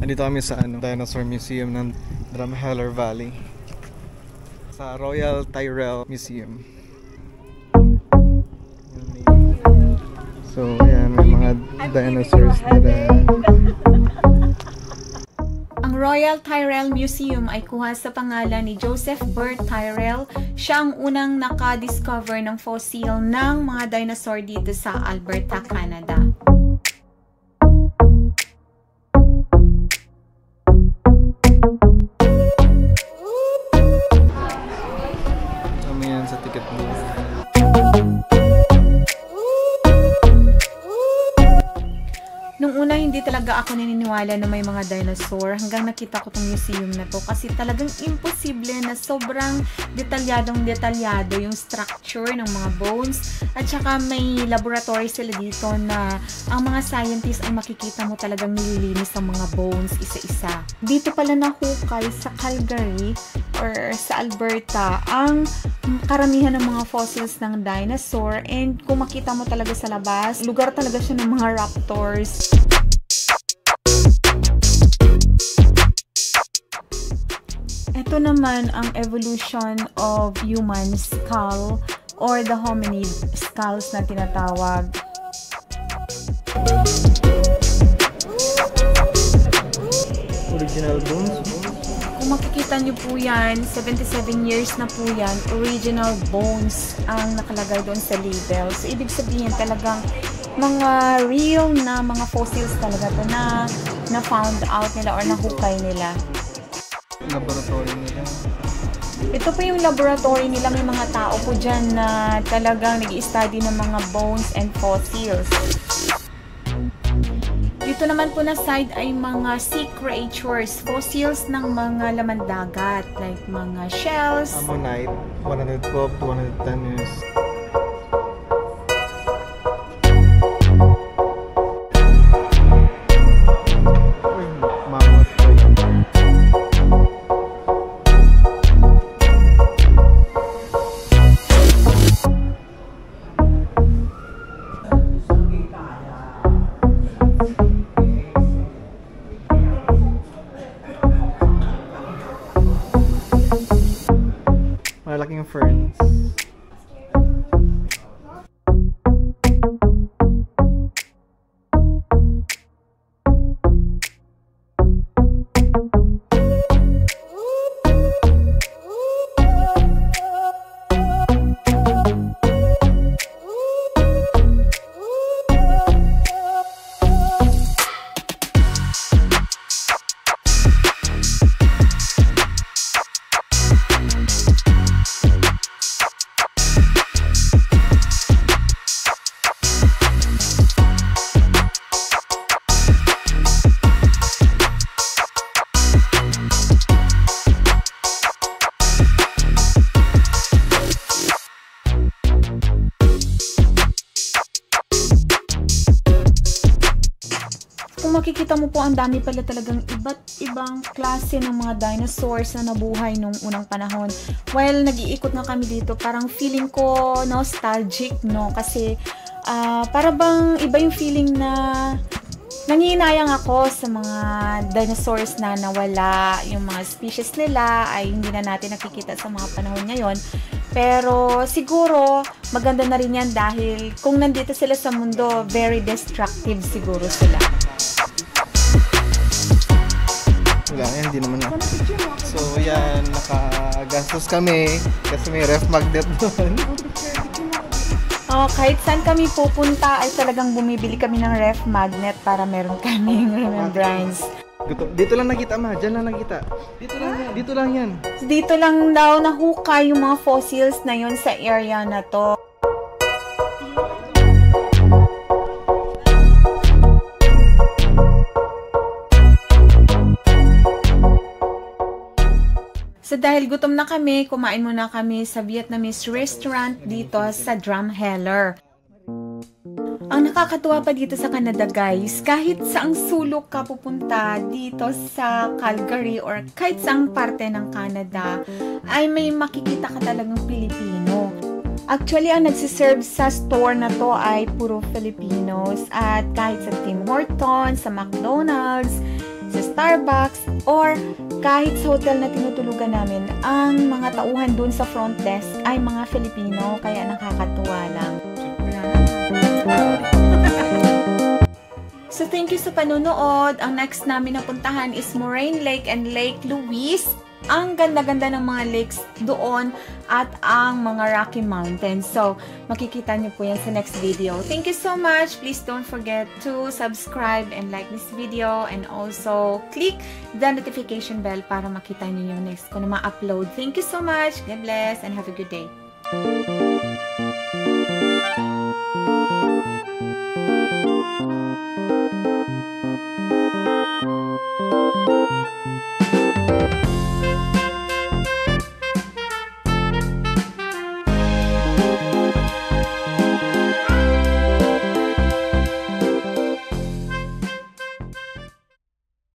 Andito kami sa Dinosaur Museum ng Drumheller Valley. Sa Royal Tyrrell Museum. So, ayan, may mga dinosaurs nila. Ang Royal Tyrrell Museum ay kuha sa pangalan ni Joseph Burt Tyrrell. Siya ang unang naka-discover ng fossil ng mga dinosaur dito sa Alberta, Canada. Kami yan sa ticket booth. Nung una, hindi talaga ako naniniwala na may mga dinosaur hanggang nakita ko tong museum na to kasi talagang imposible na sobrang detalyado yung structure ng mga bones at saka may laboratory sila dito na ang mga scientists ay makikita mo talagang nililinis ang mga bones isa-isa. Dito pala nahukay sa Calgary or sa Alberta ang karamihan ng mga fossils ng dinosaur, and kung makita mo talaga sa labas, lugar talaga siya ng mga raptors. Ito naman ang evolution of human skull or the hominid skulls na tinatawag. Original bones? Kung makikita nyo po yan, 77 years na po yan, original bones ang nakalagay doon sa label. So, ibig sabihin talagang mga real na mga fossils talaga to na found out nila or nahukay nila. Laboratory nila. Ito po yung laboratory nila. May mga tao po dyan na talagang nag-i-study ng mga bones and fossils. Dito naman po na side ay mga sea creatures, fossils ng mga laman dagat, like mga shells. Ammonite, 112 to 110 years. Malaking ferns. Kung makikita mo po, ang dami pala talagang iba't ibang klase ng mga dinosaurs na nabuhay nung unang panahon. While nag-iikot nga kami dito, parang feeling ko nostalgic, no? Kasi para bang iba yung feeling na nanginayang ako sa mga dinosaurs na nawala. Yung mga species nila ay hindi na natin nakikita sa mga panahon ngayon. Pero siguro maganda na rin yan dahil kung nandito sila sa mundo, very destructive siguro sila. Wala, hindi naman na. So yan, nakagastos kami kasi may ref magnet doon. Kahit saan kami pupunta ay talagang bumibili kami ng ref magnet para meron kaming remembrance. Dito lang nakita, ma. Diyan lang nakita. Dito lang yan. Dito lang daw nahukay yung mga fossils na yun sa area na to. So dahil gutom na kami, kumain muna kami sa Vietnamese restaurant dito sa Drumheller. Ang nakakatuwa pa dito sa Canada, guys, kahit saang sulok ka pupunta dito sa Calgary or kahit saang parte ng Canada, ay may makikita ka talagang Pilipino. Actually, ang nagsiserve sa store na to ay puro Filipinos, at kahit sa Tim Hortons, sa McDonald's, sa Starbucks, or kahit sa hotel na tinutulugan namin, ang mga tauhan dun sa front desk ay mga Filipino, kaya nakakatuwa lang. So, thank you sa panonood. Ang next namin na puntahan is Moraine Lake and Lake Louise. Ang ganda-ganda ng mga lakes doon at ang mga Rocky Mountains. So, makikita niyo po yan sa next video. Thank you so much. Please don't forget to subscribe and like this video, and also click the notification bell para makita niyo yung next ko na ma-upload. Thank you so much. God bless and have a good day.